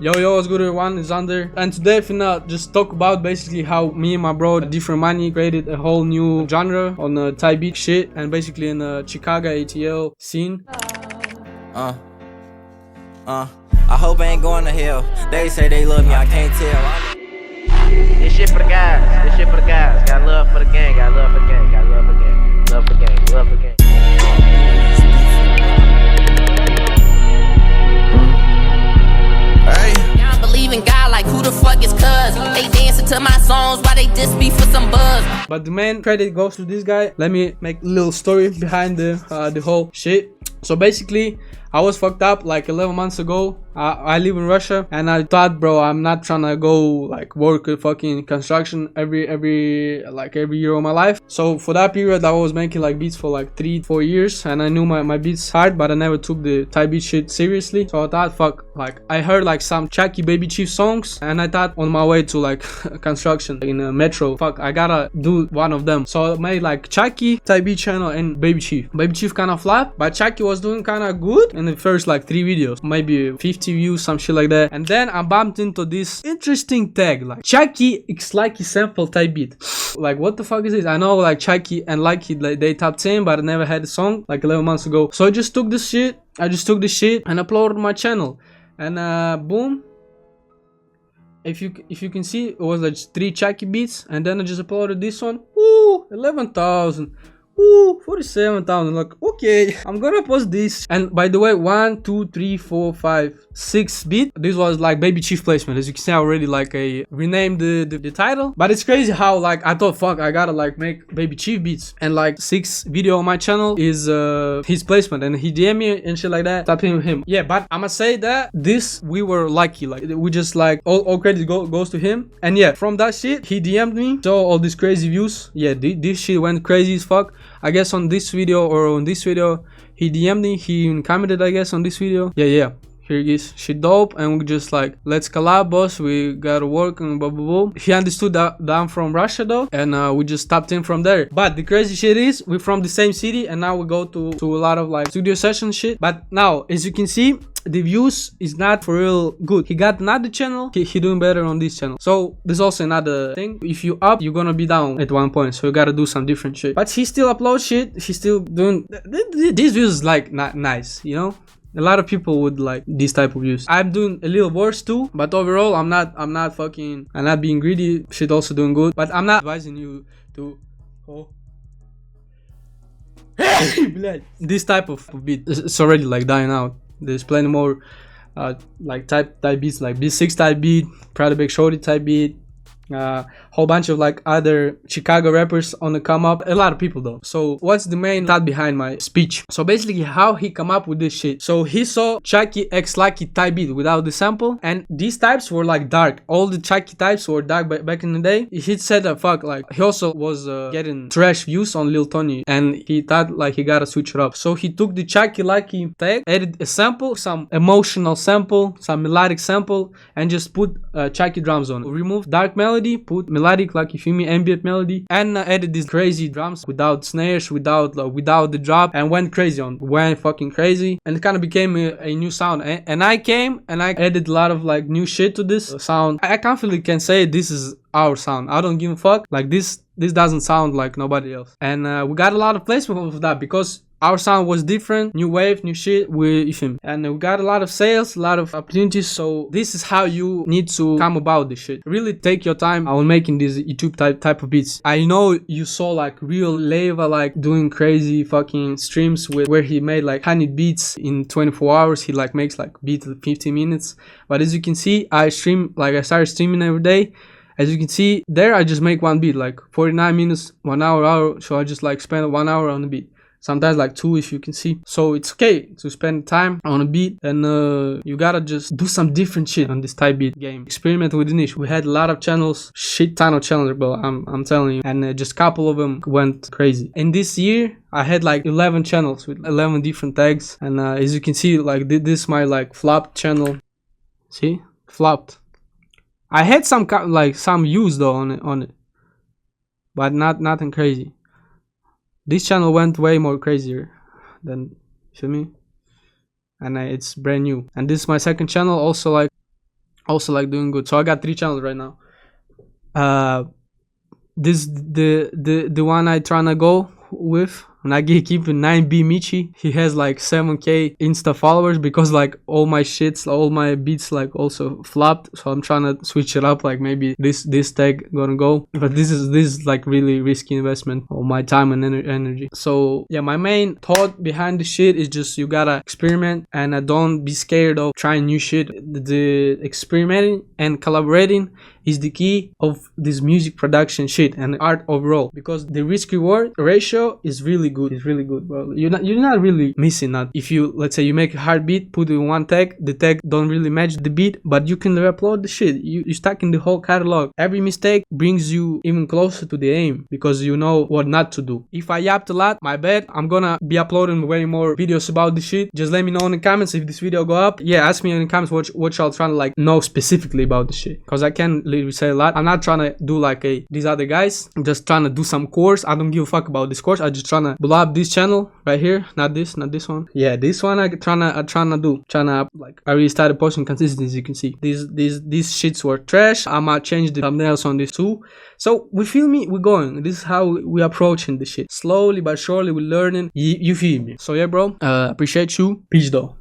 Yo, what's good everyone, it's Under, and today I'm finna just talk about basically how me and my bro Different Money created a whole new genre on the Thai beat shit and basically in the Chicago ATL scene. I hope I ain't going to hell. They say they love me, I can't tell. This shit for the guys, this shit for the guys. Got love for the gang, got love for the gang, got love for the gang, love for the gang, love for the gang. Y'all believe in God like who the fuck is cuz? They dancing to my songs while they diss me for some buzz. But the main credit goes to this guy. Let me make a little story behind the whole shit. So basically, I was fucked up like 11 months ago. I live in Russia and I thought, bro, I'm not trying to go like work at fucking construction every year of my life. So for that period I was making like beats for like 3-4 years and I knew my beats hard, but I never took the Thai beat shit seriously. So I thought, fuck, like I heard like some Chucky Baby Chief songs and I thought on my way to like construction in a metro, fuck, I gotta do one of them. So I made like Chucky, Thai beat channel and Baby Chief. Baby Chief kind of flopped, but Chucky was doing kind of good in the first like 3 videos, maybe 50 views, some shit like that. And then I bumped into this interesting tag like Chucky x Likey sample Thai beat. Like what the fuck is this? I know like Chucky and Likey, like they top 10, but I never had a song like 11 months ago. So I just took this shit, and uploaded my channel, and boom. If you can see, it was like 3 Chucky beats, and then I just uploaded this one. Ooh, 11,000. Ooh, 47,000. Like, okay, I'm gonna post this. And by the way, 1 2 3 4 5 6 beat. This was like Baby Chief placement. As you can see, I already like renamed the title. But it's crazy how like I thought, fuck, I gotta like make Baby Chief beats, and like 6 video on my channel is his placement, and he DM me and shit like that. Stop him. Yeah, but I'ma say that this, we were lucky. Like we just like all credit goes to him. And yeah, from that shit he DM'd me, saw all these crazy views. Yeah, this shit went crazy as fuck. I guess on this video he DM'd me, he even commented I guess on this video. Yeah, here it is, shit dope. And we just like, let's collab boss, we gotta work and blah blah blah. He understood that I'm from Russia though, and we just tapped in from there. But the crazy shit is we're from the same city, and now we go to a lot of like studio session shit. But now as you can see, the views is not for real good. He got another channel, he doing better on this channel. So there's also another thing, if you up, you're gonna be down at one point, so you gotta do some different shit. But he still uploads shit, he's still doing these views, like not nice, you know. A lot of people would like this type of views. I'm doing a little worse too, but overall I'm not being greedy. Shit also doing good, but I'm not advising you to this type of beat. It's already like dying out. There's plenty more like type beats, like B6 type beat, Prada Big Shorty type beat, whole bunch of like other Chicago rappers on the come up. A lot of people though. So what's the main thought behind my speech? So basically how he come up with this shit. So he saw Chucky x Likey type beat without the sample, and these types were like dark. All the Chucky types were dark back in the day. He said that fuck, like he also was getting trash views on Lil Tony, and he thought like he gotta switch it up. So he took the Chucky Likey tag, added a sample, some emotional sample, some melodic sample, and just put Chucky drums on. Remove dark melody, put melodic, like you feel me, ambient melody, and added these crazy drums without snares, without the drop, and went fucking crazy, and it kind of became a new sound. And I came and I added a lot of like new shit to this sound. I confidently can say this is our sound. I don't give a fuck. Like this doesn't sound like nobody else, and we got a lot of placement of that because our sound was different, new wave, new shit, and we got a lot of sales, a lot of opportunities. So this is how you need to come about this shit. Really take your time on making these YouTube type of beats. I know you saw like real Leva like doing crazy fucking streams where he made like 100 beats in 24 hours. He like makes like beats 15 minutes. But as you can see, I started streaming every day. As you can see there, I just make one beat like 49 minutes, 1 hour. So I just like spend 1 hour on the beat. Sometimes like 2 if you can see. So it's okay to spend time on a beat, and you gotta just do some different shit on this type beat game. Experiment with the niche. We had a lot of channels, shit ton of channels, bro, I'm telling you, and just a couple of them went crazy. In this year I had like 11 channels with 11 different tags, and as you can see, like this is my like flopped channel. See, flopped. I had some views though on it, but nothing crazy. This channel went way more crazier than, feel me? And it's brand new. And this is my second channel, also like also like doing good. So I got 3 channels right now. This the one I tryna go with. And I keep 9B Michi. He has like 7K Insta followers because like all my shits, all my beats like also flopped. So I'm trying to switch it up. Like maybe this tag gonna go, but this is like really risky investment of my time and energy. So yeah, my main thought behind the shit is just you gotta experiment and don't be scared of trying new shit. The experimenting and collaborating is the key of this music production shit and art overall, because the risk reward ratio is really good. It's really good, bro. You're not really missing that. If you, let's say you make a hard beat, put it in one tag, the tag don't really match the beat, but you can re-upload the shit. You stack in the whole catalog. Every mistake brings you even closer to the aim because you know what not to do. If I yapped a lot, my bad. I'm gonna be uploading way more videos about this shit. Just let me know in the comments if this video go up. Yeah, ask me in the comments what y'all trying to like know specifically about the shit, because I can't literally say a lot. I'm not trying to do like these other guys. I'm just trying to do some course. I don't give a fuck about this course. I'm just trying to blow up this channel right here. Not this one. Yeah, this one I'm trying to like, I really started posting consistently. As you can see, these shits were trash. I'ma change the thumbnails on this too. So we feel me, we're going. This is how we approaching the shit. Slowly but surely we're learning. You feel me? So yeah, bro, appreciate you. Peace though.